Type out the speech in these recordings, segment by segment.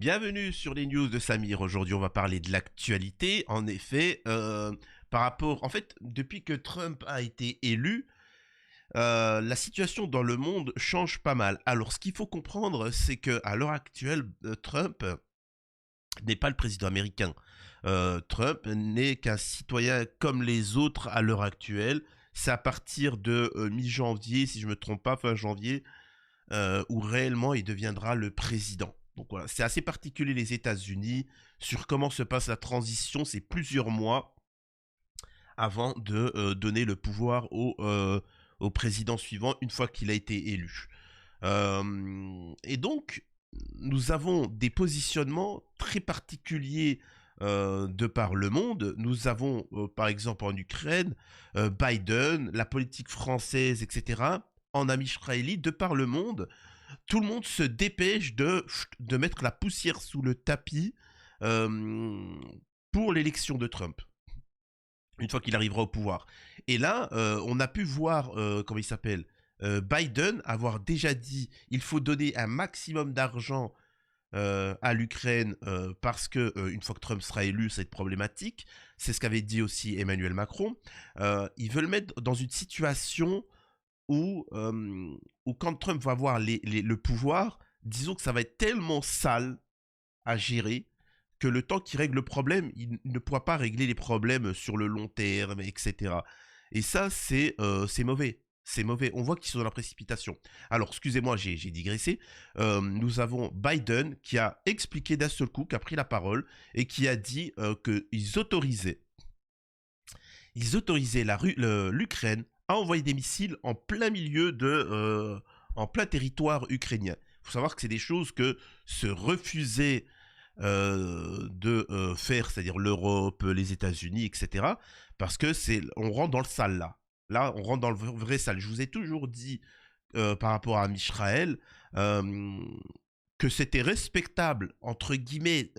Bienvenue sur les news de Samir. Aujourd'hui, on va parler de l'actualité. En effet, par rapport, en fait, depuis que Trump a été élu, la situation dans le monde change pas mal. Alors, ce qu'il faut comprendre, c'est que à l'heure actuelle, Trump n'est pas le président américain. Trump n'est qu'un citoyen comme les autres à l'heure actuelle. C'est à partir de mi-janvier, si je me trompe pas, fin janvier, où réellement il deviendra le président. Donc voilà, c'est assez particulier les États-Unis sur comment se passe la transition. C'est plusieurs mois avant de donner le pouvoir au président suivant une fois qu'il a été élu. Et donc, nous avons des positionnements très particuliers de par le monde. Nous avons, par exemple, en Ukraine, Biden, la politique française, etc. En ami israélite, de par le monde, tout le monde se dépêche de mettre la poussière sous le tapis euh, pour l'élection de Trump, une fois qu'il arrivera au pouvoir. Et là, on a pu voir, comment il s'appelle, Biden avoir déjà dit il faut donner un maximum d'argent à l'Ukraine parce que une fois que Trump sera élu, c'est problématique. C'est ce qu'avait dit aussi Emmanuel Macron. Ils veulent mettre dans une situation où quand Trump va avoir le pouvoir, disons que ça va être tellement sale à gérer que le temps qu'il règle le problème, il ne pourra pas régler les problèmes sur le long terme, etc. Et ça, c'est mauvais. C'est mauvais. On voit qu'ils sont dans la précipitation. Alors, excusez-moi, j'ai digressé. Nous avons Biden qui a expliqué d'un seul coup, qui a pris la parole et qui a dit qu'ils autorisaient l'Ukraine à envoyer des missiles en plein milieu en plein territoire ukrainien. Il faut savoir que c'est des choses que se refusaient de faire, c'est-à-dire l'Europe, les États-Unis, etc. Parce que on rentre dans le sale là. Là, on rentre dans le vrai sale. Je vous ai toujours dit par rapport à Israël euh, que c'était respectable, entre guillemets.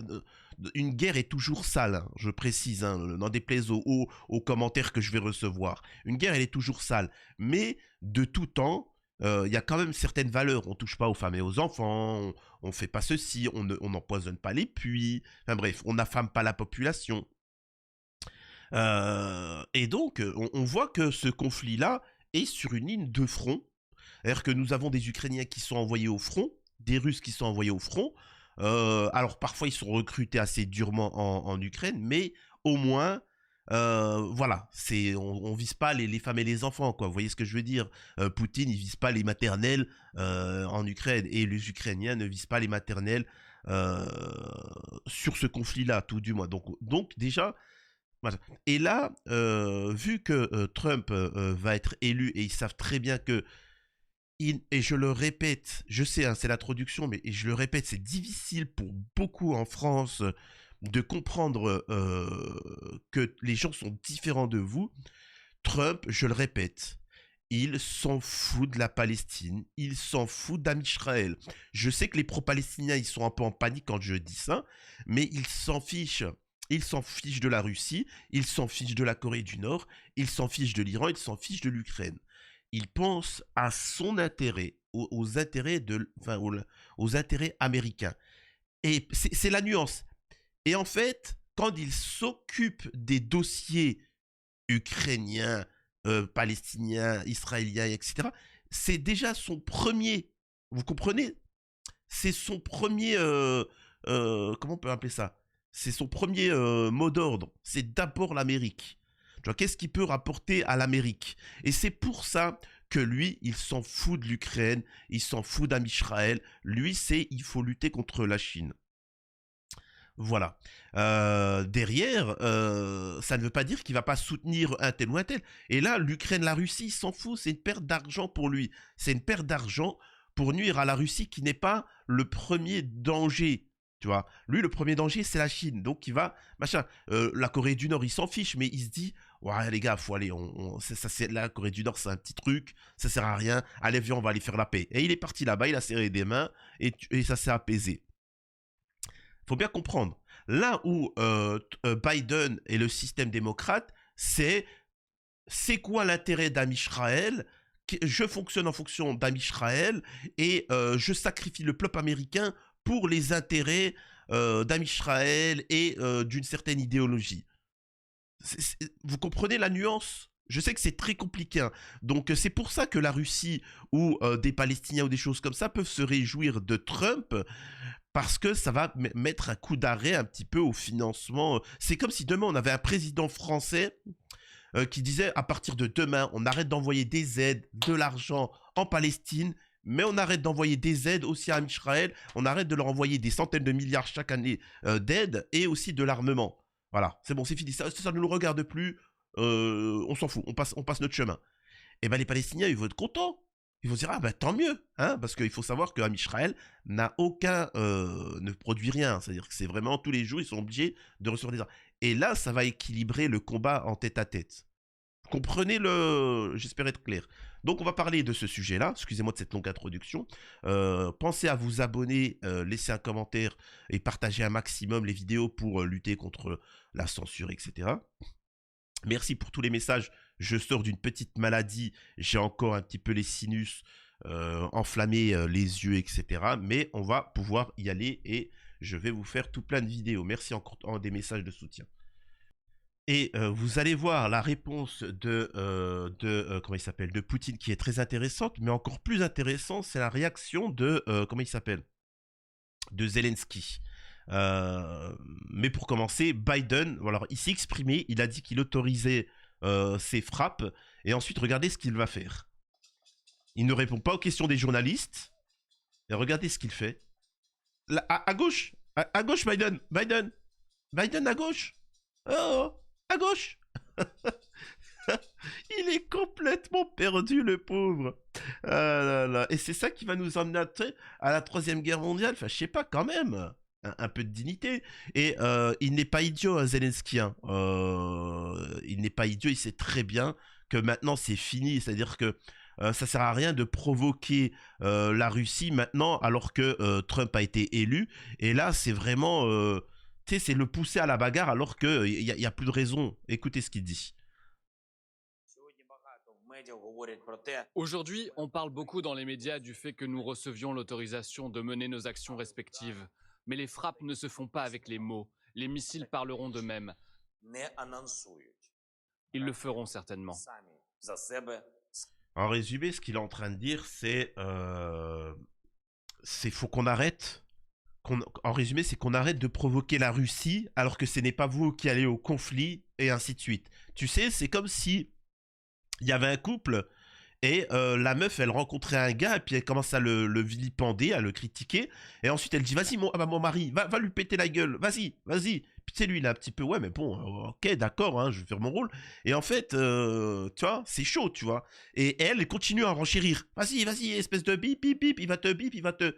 Une guerre est toujours sale, hein, je précise, hein, n'en déplaise aux commentaires que je vais recevoir. Une guerre, elle est toujours sale. Mais de tout temps, il y a quand même certaines valeurs. On touche pas aux femmes et aux enfants, on fait pas ceci, on n'empoisonne pas les puits. Enfin bref, on n'affame pas la population. Et donc, on voit que ce conflit-là est sur une ligne de front. C'est-à-dire que nous avons des Ukrainiens qui sont envoyés au front, des Russes qui sont envoyés au front. Alors parfois ils sont recrutés assez durement en Ukraine, mais au moins, voilà, on vise pas les femmes et les enfants, quoi. Vous voyez ce que je veux dire? Poutine, il vise pas les maternelles en Ukraine, et les Ukrainiens ne visent pas les maternelles euh, sur ce conflit-là, tout du moins. Donc déjà, voilà. Et là, vu que Trump va être élu et ils savent très bien que et je le répète, je sais, hein, c'est l'introduction, mais et je le répète, c'est difficile pour beaucoup en France de comprendre que les gens sont différents de vous. Trump, je le répète, il s'en fout de la Palestine, il s'en fout d'Amisraël. Je sais que les pro-palestiniens, ils sont un peu en panique quand je dis ça, mais il s'en fiche. Il s'en fiche de la Russie, il s'en fiche de la Corée du Nord, il s'en fiche de l'Iran, il s'en fiche de l'Ukraine. Il pense à son intérêt, aux intérêts enfin, aux intérêts américains. Et c'est la nuance. Et en fait, quand il s'occupe des dossiers ukrainiens, palestiniens, israéliens, etc., c'est déjà son premier. Vous comprenez? C'est son premier. Comment on peut appeler ça? C'est son premier mot d'ordre. C'est d'abord l'Amérique. Tu vois, qu'est-ce qu'il peut rapporter à l'Amérique? Et c'est pour ça que lui, il s'en fout de l'Ukraine, il s'en fout d'Amisraël. Lui, c'est il faut lutter contre la Chine. Voilà. Derrière, ça ne veut pas dire qu'il va pas soutenir un tel ou un tel. Et là, l'Ukraine, la Russie, il s'en fout. C'est une perte d'argent pour lui. C'est une perte d'argent pour nuire à la Russie qui n'est pas le premier danger. Tu vois, lui, le premier danger, c'est la Chine. Donc, il va, machin. La Corée du Nord, il s'en fiche, mais il se dit, ouais, les gars, faut aller. La Corée du Nord, c'est un petit truc, ça sert à rien. Allez, viens, on va aller faire la paix. Et il est parti là-bas, il a serré des mains et ça s'est apaisé. Faut bien comprendre. Là où Biden et le système démocrate, c'est quoi l'intérêt d'Amisraël? Je fonctionne en fonction d'Amisraël et je sacrifie le peuple américain pour les intérêts d'Amisraël et d'une certaine idéologie. Vous comprenez la nuance? Je sais que c'est très compliqué, hein. Donc c'est pour ça que la Russie ou des Palestiniens ou des choses comme ça peuvent se réjouir de Trump, parce que ça va mettre un coup d'arrêt un petit peu au financement. C'est comme si demain on avait un président français qui disait à partir de demain, on arrête d'envoyer des aides, de l'argent en Palestine, mais on arrête d'envoyer des aides aussi à Israël, on arrête de leur envoyer des centaines de milliards chaque année d'aides et aussi de l'armement. Voilà, c'est bon, c'est fini, ça ne nous regarde plus, on s'en fout, on passe notre chemin. Et ben les Palestiniens, ils vont être contents. Ils vont se dire, ah ben tant mieux, hein, parce qu'il faut savoir que Israël n'a ne produit rien. C'est-à-dire que c'est vraiment tous les jours, ils sont obligés de recevoir des armes. Et là, ça va équilibrer le combat en tête à tête. Comprenez le... J'espère être clair. Donc on va parler de ce sujet-là. Excusez-moi de cette longue introduction. Pensez à vous abonner, laisser un commentaire et partager un maximum les vidéos pour lutter contre la censure, etc. Merci pour tous les messages. Je sors d'une petite maladie. J'ai encore un petit peu les sinus enflammés, les yeux, etc. Mais on va pouvoir y aller et je vais vous faire tout plein de vidéos. Merci encore des messages de soutien. Et vous allez voir la réponse comment il s'appelle, de Poutine qui est très intéressante, mais encore plus intéressant, c'est la réaction de comment il s'appelle, de Zelensky. Mais pour commencer, Biden, alors il s'est exprimé, il a dit qu'il autorisait ces frappes, et ensuite regardez ce qu'il va faire. Il ne répond pas aux questions des journalistes, et regardez ce qu'il fait. Là, à gauche, à gauche, Biden à gauche. Oh, à gauche. Il est complètement perdu, le pauvre. Ah là là. Et c'est ça qui va nous emmener à la Troisième Guerre mondiale. Enfin, je sais pas, quand même. Un peu de dignité. Et il n'est pas idiot, hein, Zelensky. Hein. Il n'est pas idiot, il sait très bien que maintenant c'est fini. C'est-à-dire que ça sert à rien de provoquer la Russie maintenant alors que Trump a été élu. Et là, c'est vraiment... tu sais, c'est le pousser à la bagarre alors qu'il y a plus de raison. Écoutez ce qu'il dit. Aujourd'hui, on parle beaucoup dans les médias du fait que nous recevions l'autorisation de mener nos actions respectives. Mais les frappes ne se font pas avec les mots. Les missiles parleront d'eux-mêmes. Ils le feront certainement. En résumé, ce qu'il est en train de dire, c'est faut qu'on arrête. En résumé, c'est qu'on arrête de provoquer la Russie alors que ce n'est pas vous qui allez au conflit et ainsi de suite. Tu sais, c'est comme si il y avait un couple et la meuf, elle rencontrait un gars et puis elle commence à le vilipender, à le critiquer. Et ensuite, elle dit, vas-y, mon mari, va lui péter la gueule, vas-y. Puis tu sais, lui, il est un petit peu, ouais, mais bon, ok, d'accord, hein, je vais faire mon rôle. Et en fait, tu vois, c'est chaud, tu vois. Et elle continue à renchérir. Vas-y, espèce de bip, il va te...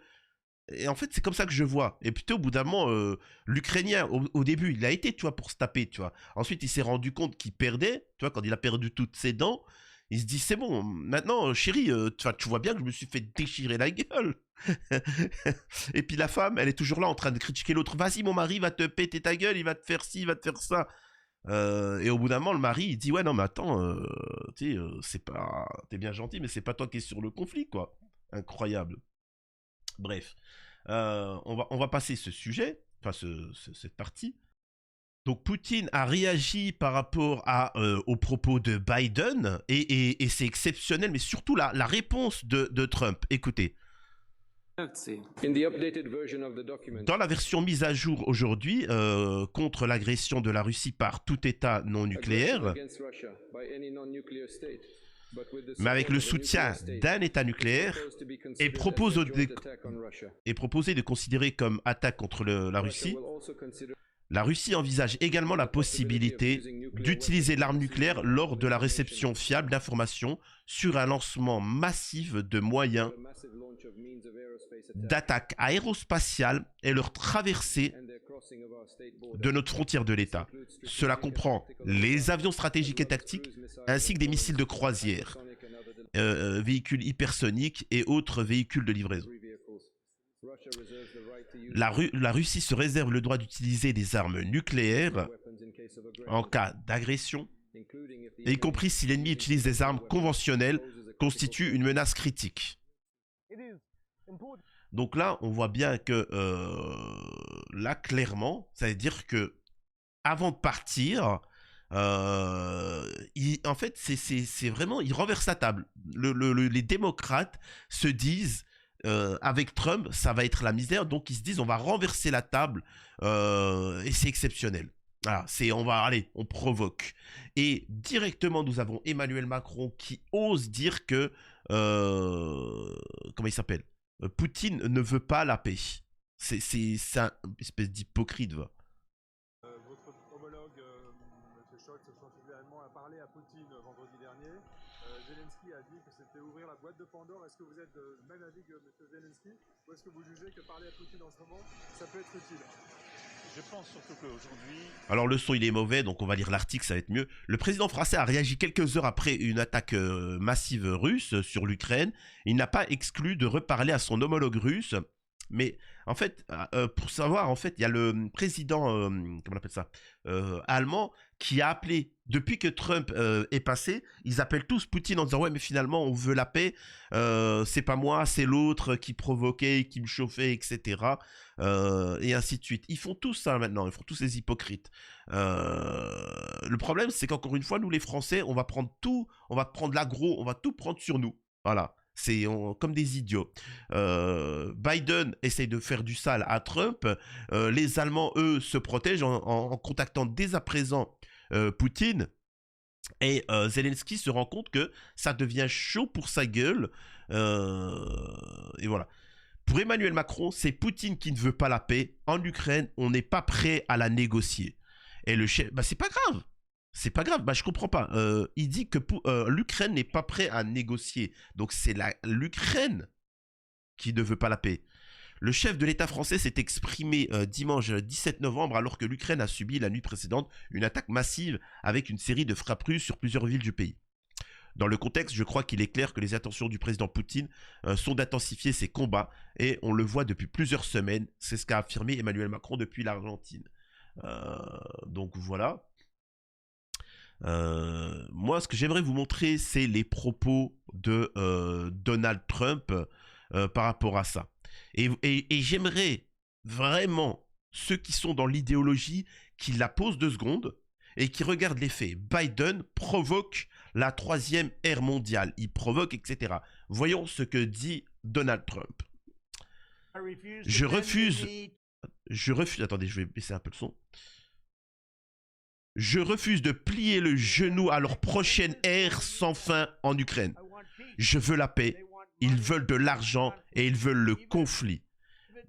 Et en fait, c'est comme ça que je vois. Et plutôt, au bout d'un moment, l'Ukrainien, au début, il a été, tu vois, pour se taper, tu vois. Ensuite, il s'est rendu compte qu'il perdait, tu vois, quand il a perdu toutes ses dents. Il se dit, c'est bon, maintenant, chérie, tu vois bien que je me suis fait déchirer la gueule. Et puis la femme, elle est toujours là en train de critiquer l'autre. Vas-y, mon mari va te péter ta gueule, il va te faire ci, il va te faire ça. Et au bout d'un moment, le mari, il dit, ouais, non, mais attends, tu sais, c'est pas... T'es bien gentil, mais c'est pas toi qui es sur le conflit, quoi. Incroyable. Bref, on va passer ce sujet, enfin cette partie. Donc Poutine a réagi par rapport aux propos de Biden et c'est exceptionnel, mais surtout la réponse de Trump. Écoutez. Dans la version mise à jour aujourd'hui, contre l'agression de la Russie par tout État non nucléaire, mais avec le soutien d'un État nucléaire, est proposé de considérer comme attaque contre la Russie. La Russie envisage également la possibilité d'utiliser l'arme nucléaire lors de la réception fiable d'informations sur un lancement massif de moyens d'attaque aérospatiale et leur traversée de notre frontière de l'État. Cela comprend les avions stratégiques et tactiques, ainsi que des missiles de croisière, véhicules hypersoniques et autres véhicules de livraison. La Russie se réserve le droit d'utiliser des armes nucléaires en cas d'agression, y compris si l'ennemi utilise des armes conventionnelles, constitue une menace critique. Donc là, on voit bien que là, clairement, ça veut dire que avant de partir, en fait, c'est vraiment, il renverse la table. Les démocrates se disent, avec Trump, ça va être la misère, donc ils se disent, on va renverser la table, et c'est exceptionnel. Voilà, allez, on provoque. Et directement, nous avons Emmanuel Macron qui ose dire que, comment il s'appelle? Poutine ne veut pas la paix. C'est un espèce d'hypocrite, va. Votre homologue, M. Scholz, François allemand, a parlé à Poutine vendredi dernier. Zelensky a dit que c'était ouvrir la boîte de Pandore. Est-ce que vous êtes du même avis que M. Zelensky ou est-ce que vous jugez que parler à Poutine en ce moment, ça peut être utile? Je pense surtout qu'aujourd'hui, Alors le son il est mauvais, donc on va lire l'article, ça va être mieux. Le président français a réagi quelques heures après une attaque massive russe sur l'Ukraine. Il n'a pas exclu de reparler à son homologue russe. Mais en fait, pour savoir, en fait, il y a le président, comment on appelle ça, allemand, qui a appelé, depuis que Trump est passé, ils appellent tous Poutine en disant ouais mais finalement on veut la paix, c'est pas moi, c'est l'autre qui provoquait, qui me chauffait, etc. Et ainsi de suite. Ils font tous ça maintenant, ils font tous ces hypocrites. Le problème c'est qu'encore une fois, nous les Français, on va prendre tout, on va prendre l'agro, on va tout prendre sur nous. Voilà. Comme des idiots. Biden essaye de faire du sale à Trump. Les Allemands, eux, se protègent en contactant dès à présent Poutine. Et Zelensky se rend compte que ça devient chaud pour sa gueule. Et voilà. Pour Emmanuel Macron, c'est Poutine qui ne veut pas la paix. En Ukraine, on n'est pas prêt à la négocier. Et le chef, bah c'est pas grave. C'est pas grave, bah je comprends pas. Il dit que l'Ukraine n'est pas prêt à négocier. Donc c'est l'Ukraine qui ne veut pas la paix. Le chef de l'État français s'est exprimé dimanche 17 novembre alors que l'Ukraine a subi la nuit précédente une attaque massive avec une série de frappes russes sur plusieurs villes du pays. Dans le contexte, je crois qu'il est clair que les intentions du président Poutine sont d'intensifier ses combats et on le voit depuis plusieurs semaines. C'est ce qu'a affirmé Emmanuel Macron depuis l'Argentine. Donc voilà. Moi, ce que j'aimerais vous montrer, c'est les propos de Donald Trump par rapport à ça. Et j'aimerais vraiment ceux qui sont dans l'idéologie qui la posent 2 secondes et qui regardent les faits. Biden provoque la 3e ère mondiale. Il provoque, etc. Voyons ce que dit Donald Trump. Je refuse... Attendez, je vais baisser un peu le son. Je refuse de plier le genou à leur prochaine ère sans fin en Ukraine. Je veux la paix, ils veulent de l'argent et ils veulent le conflit.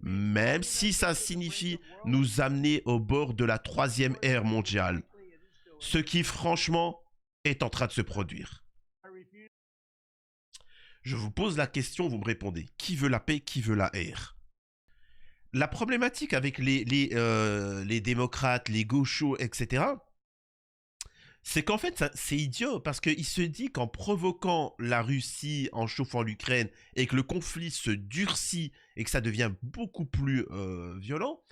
Même si ça signifie nous amener au bord de la 3e ère mondiale. Ce qui, franchement, est en train de se produire. Je vous pose la question, vous me répondez. Qui veut la paix, qui veut la ère? La problématique avec les démocrates, les gauchos, etc., c'est qu'en fait, c'est idiot, parce qu'il se dit qu'en provoquant la Russie, en chauffant l'Ukraine, et que le conflit se durcit, et que ça devient beaucoup plus violent,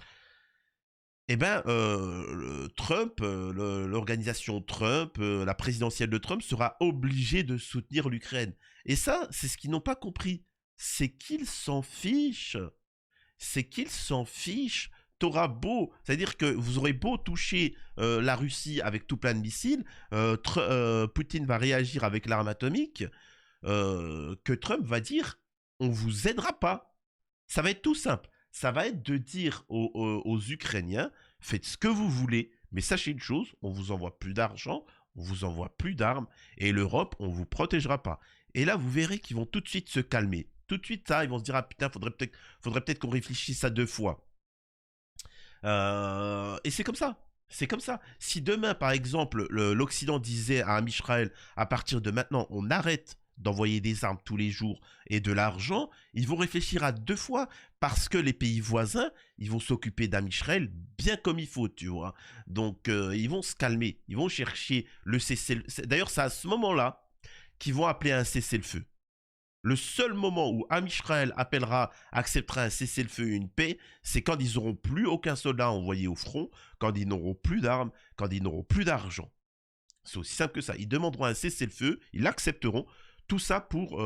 eh ben, Trump, l'organisation Trump, la présidentielle de Trump sera obligée de soutenir l'Ukraine. Et ça, c'est ce qu'ils n'ont pas compris. C'est qu'ils s'en fichent. C'est qu'ils s'en fichent. T'auras beau, c'est-à-dire que vous aurez beau toucher la Russie avec tout plein de missiles, Poutine va réagir avec l'arme atomique, que Trump va dire on vous aidera pas. Ça va être tout simple. Ça va être de dire aux Ukrainiens faites ce que vous voulez, mais sachez une chose, on vous envoie plus d'argent, on vous envoie plus d'armes, et l'Europe, on vous protégera pas. Et là, vous verrez qu'ils vont tout de suite se calmer. Tout de suite, ils vont se dire ah putain, faudrait peut-être qu'on réfléchisse à 2 fois. Et c'est comme ça. C'est comme ça. Si demain, par exemple, l'Occident disait à Israël, à partir de maintenant, on arrête d'envoyer des armes tous les jours et de l'argent, ils vont réfléchir à 2 fois parce que les pays voisins, ils vont s'occuper d'Amisraël bien comme il faut, tu vois. Donc, ils vont se calmer. Ils vont chercher le cessez-le-feu. D'ailleurs, c'est à ce moment-là qu'ils vont appeler un cessez-le-feu. Le seul moment où Amisraël acceptera un cessez-le-feu et une paix, c'est quand ils n'auront plus aucun soldat envoyé au front, quand ils n'auront plus d'armes, quand ils n'auront plus d'argent. C'est aussi simple que ça. Ils demanderont un cessez-le-feu, ils l'accepteront. Tout ça pour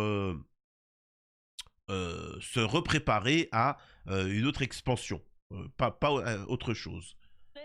se repréparer à une autre expansion. pas autre chose.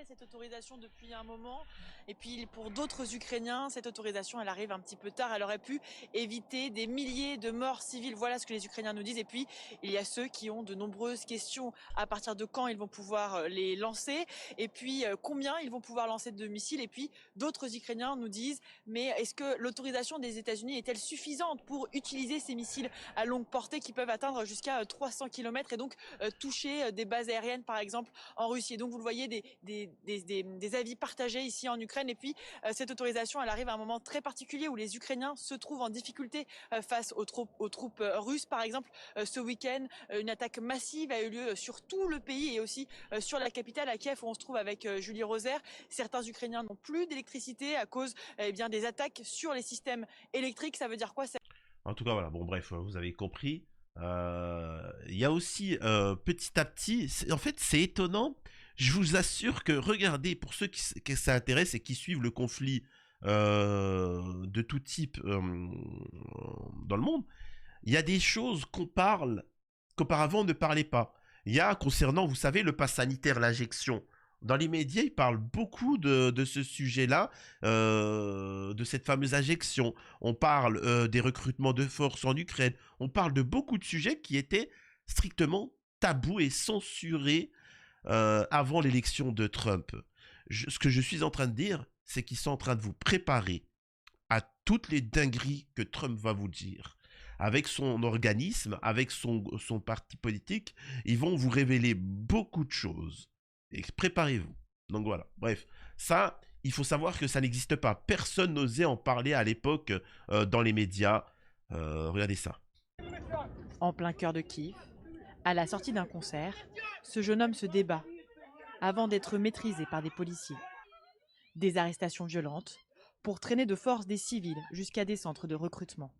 Cette autorisation depuis un moment. Et puis pour d'autres Ukrainiens, cette autorisation, elle arrive un petit peu tard. Elle aurait pu éviter des milliers de morts civiles. Voilà ce que les Ukrainiens nous disent. Et puis il y a ceux qui ont de nombreuses questions. À partir de quand ils vont pouvoir les lancer? Et puis combien ils vont pouvoir lancer de missiles? Et puis d'autres Ukrainiens nous disent, mais est-ce que l'autorisation des États-Unis est-elle suffisante pour utiliser ces missiles à longue portée qui peuvent atteindre jusqu'à 300 km et donc toucher des bases aériennes par exemple en Russie? Et donc vous le voyez, des avis partagés ici en Ukraine. Et puis cette autorisation, elle arrive à un moment très particulier où les Ukrainiens se trouvent en difficulté face aux troupes russes. Par exemple, ce week-end, une attaque massive a eu lieu sur tout le pays et aussi sur la capitale à Kiev où on se trouve avec Julie Rosaire. Certains Ukrainiens n'ont plus d'électricité à cause bien des attaques sur les systèmes électriques. Ça veut dire quoi? En tout cas, voilà. Bon, bref, vous avez compris. Il y a aussi petit à petit, en fait, c'est étonnant. Je vous assure que, regardez, pour ceux que ça intéresse et qui suivent le conflit de tout type dans le monde, il y a des choses qu'on parle qu'auparavant on ne parlait pas. Il y a, concernant, vous savez, le pass sanitaire, l'injection. Dans les médias, ils parlent beaucoup de ce sujet-là, de cette fameuse injection. On parle des recrutements de force en Ukraine. On parle de beaucoup de sujets qui étaient strictement tabous et censurés avant l'élection de Trump. Ce que je suis en train de dire, c'est qu'ils sont en train de vous préparer à toutes les dingueries que Trump va vous dire. Avec son organisme, avec son parti politique, ils vont vous révéler beaucoup de choses. Et préparez-vous. Donc voilà, bref. Ça, il faut savoir que ça n'existe pas. Personne n'osait en parler à l'époque dans les médias. Regardez ça. En plein cœur de Kiev, à la sortie d'un concert, ce jeune homme se débat avant d'être maîtrisé par des policiers. Des arrestations violentes pour traîner de force des civils jusqu'à des centres de recrutement.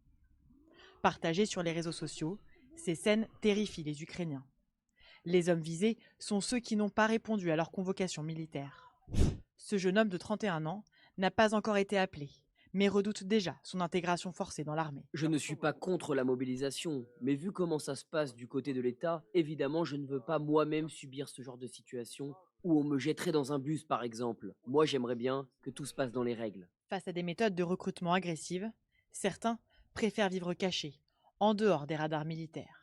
Partagées sur les réseaux sociaux, ces scènes terrifient les Ukrainiens. Les hommes visés sont ceux qui n'ont pas répondu à leur convocation militaire. Ce jeune homme de 31 ans n'a pas encore été appelé, mais redoute déjà son intégration forcée dans l'armée. Je ne suis pas contre la mobilisation, mais vu comment ça se passe du côté de l'État, évidemment je ne veux pas moi-même subir ce genre de situation où on me jetterait dans un bus par exemple. Moi j'aimerais bien que tout se passe dans les règles. Face à des méthodes de recrutement agressives, certains préfèrent vivre cachés, en dehors des radars militaires.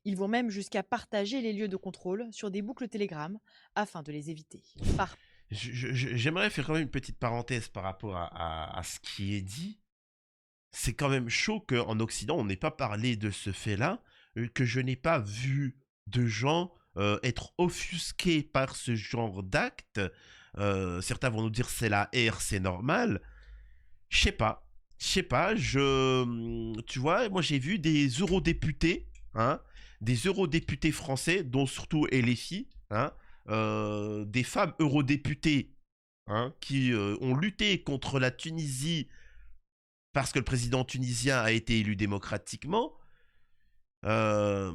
Ils vont même jusqu'à partager les lieux de contrôle sur des boucles Telegram afin de les éviter. J'aimerais faire quand même une petite parenthèse par rapport à ce qui est dit. C'est quand même chaud qu'en Occident, on n'ait pas parlé de ce fait-là, que je n'ai pas vu de gens être offusqués par ce genre d'acte. Certains vont nous dire c'est la ère, c'est normal. Je sais pas, tu vois, moi j'ai vu des eurodéputés, hein, des eurodéputés français, dont surtout LFI, hein, des femmes eurodéputées, hein, qui ont lutté contre la Tunisie parce que le président tunisien a été élu démocratiquement. Je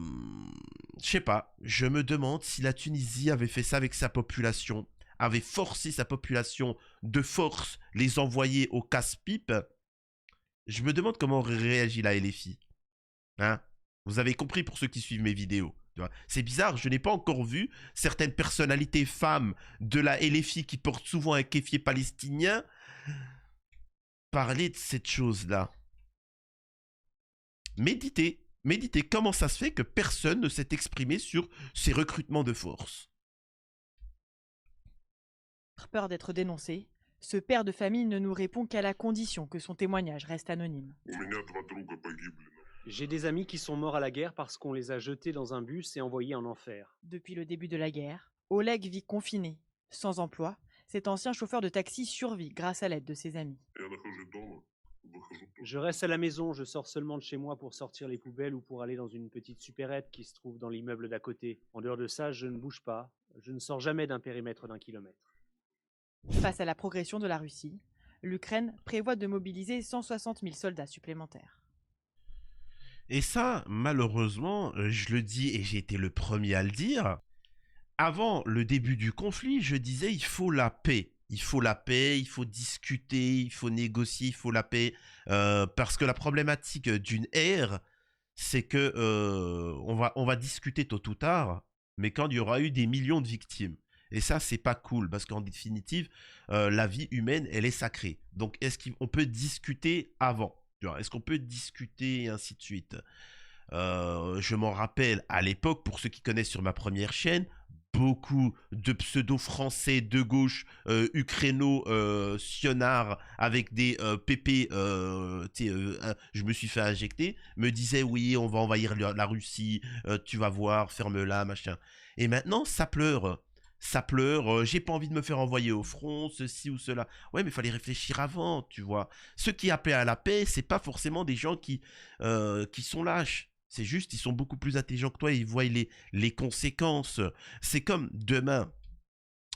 sais pas, je me demande si la Tunisie avait fait ça avec sa population, avait forcé sa population de force, les envoyer au casse-pipe. Je me demande comment aurait réagi la LFI. Hein? Vous avez compris pour ceux qui suivent mes vidéos. C'est bizarre, je n'ai pas encore vu certaines personnalités femmes de la LFI qui portent souvent un kéfier palestinien parler de cette chose-là. Méditez comment ça se fait que personne ne s'est exprimé sur ces recrutements de force. Par peur d'être dénoncé, ce père de famille ne nous répond qu'à la condition que son témoignage reste anonyme. J'ai des amis qui sont morts à la guerre parce qu'on les a jetés dans un bus et envoyés en enfer. Depuis le début de la guerre, Oleg vit confiné, sans emploi. Cet ancien chauffeur de taxi survit grâce à l'aide de ses amis. Je reste à la maison, je sors seulement de chez moi pour sortir les poubelles ou pour aller dans une petite supérette qui se trouve dans l'immeuble d'à côté. En dehors de ça, je ne bouge pas, je ne sors jamais d'un périmètre d'1 kilomètre. Face à la progression de la Russie, l'Ukraine prévoit de mobiliser 160 000 soldats supplémentaires. Et ça, malheureusement, je le dis et j'ai été le premier à le dire, avant le début du conflit, je disais il faut la paix. Il faut la paix, il faut discuter, il faut négocier, il faut la paix. Parce que la problématique d'une ère, c'est que on va discuter tôt ou tard, mais quand il y aura eu des millions de victimes. Et ça, c'est pas cool, parce qu'en définitive, la vie humaine, elle est sacrée. Donc, est-ce qu'on peut discuter avant? Est-ce qu'on peut discuter et ainsi de suite? Je m'en rappelle à l'époque, pour ceux qui connaissent sur ma première chaîne, beaucoup de pseudo-français de gauche, ukraino-sionards avec des pépés, je me suis fait injecter, me disaient oui, on va envahir la Russie, tu vas voir, ferme-la, machin. Et maintenant, ça pleure. Ça pleure, j'ai pas envie de me faire envoyer au front, ceci ou cela. Ouais, mais il fallait réfléchir avant, tu vois. Ceux qui appelaient à la paix, c'est pas forcément des gens qui sont lâches. C'est juste, ils sont beaucoup plus intelligents que toi, ils voient les conséquences. C'est comme demain,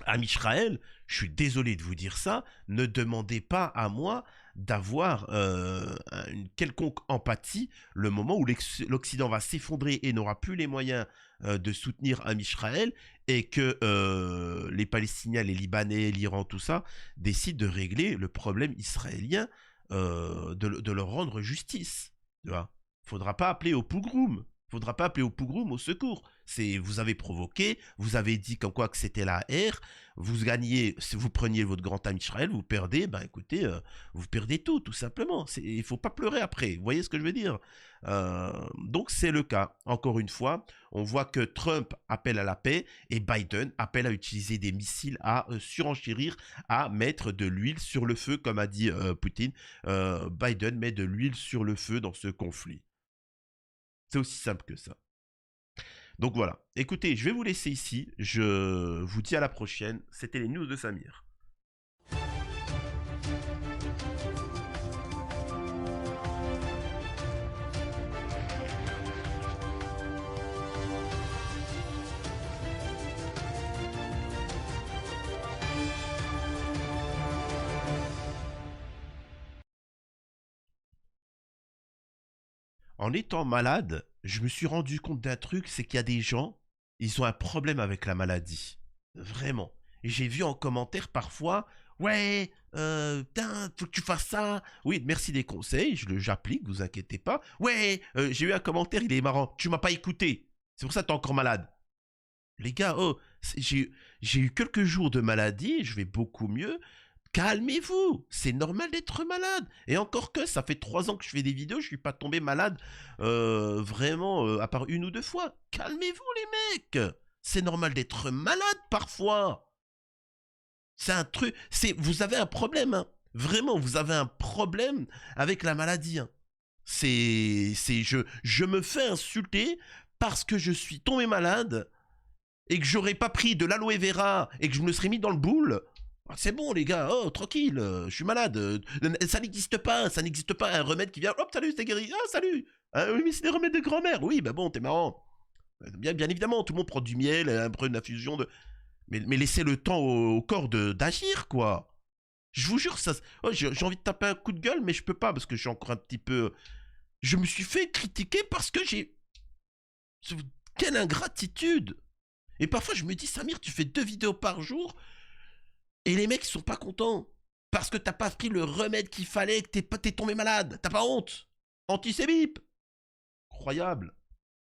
à Israël, je suis désolé de vous dire ça, ne demandez pas à moi d'avoir une quelconque empathie le moment où l'Occident va s'effondrer et n'aura plus les moyens de soutenir Israël et que les Palestiniens, les Libanais, l'Iran, tout ça, décident de régler le problème israélien, de leur rendre justice. Tu vois. Faudra pas appeler au pogroum. Faudra pas appeler au pogroum, au secours. Vous avez provoqué, vous avez dit comme quoi que c'était la ère, vous gagnez, si vous preniez votre grand ami Israël, vous perdez, ben écoutez, vous perdez tout simplement. Il faut pas pleurer après, vous voyez ce que je veux dire? Donc c'est le cas. Encore une fois, on voit que Trump appelle à la paix et Biden appelle à utiliser des missiles, à surenchérir, à mettre de l'huile sur le feu, comme a dit Poutine. Biden met de l'huile sur le feu dans ce conflit. C'est aussi simple que ça. Donc voilà. Écoutez, je vais vous laisser ici. Je vous dis à la prochaine. C'était les news de Samir. En étant malade, je me suis rendu compte d'un truc, c'est qu'il y a des gens, ils ont un problème avec la maladie. Vraiment. Et j'ai vu en commentaire parfois, ouais, putain, faut que tu fasses ça. Oui, merci des conseils, j'applique, vous inquiétez pas. Ouais, j'ai eu un commentaire, il est marrant. Tu m'as pas écouté. C'est pour ça que t'es encore malade. Les gars, j'ai eu quelques jours de maladie, je vais beaucoup mieux. Calmez-vous, c'est normal d'être malade. Et encore que, ça fait 3 ans que je fais des vidéos, je suis pas tombé malade vraiment, à part 1 ou 2 fois. Calmez-vous les mecs, c'est normal d'être malade parfois. C'est un truc, vous avez un problème, hein. Vraiment, vous avez un problème avec la maladie. Hein. Je me fais insulter parce que je suis tombé malade et que j'aurais pas pris de l'aloe vera et que je me serais mis dans le boule. C'est bon les gars, oh tranquille, je suis malade, ça n'existe pas un remède qui vient, hop salut c'est guéri, ah salut, oui mais c'est des remèdes de grand-mère, oui bah bon t'es marrant, bien évidemment tout le monde prend du miel, un peu une infusion de, mais laissez le temps au corps d'agir quoi, je vous jure ça, j'ai envie de taper un coup de gueule mais je peux pas parce que je suis encore un petit peu, je me suis fait critiquer parce que quelle ingratitude, et parfois je me dis Samir tu fais 2 vidéos par jour. Et les mecs, ils sont pas contents. Parce que t'as pas pris le remède qu'il fallait, que t'es tombé malade. T'as pas honte. Antisémite. Incroyable.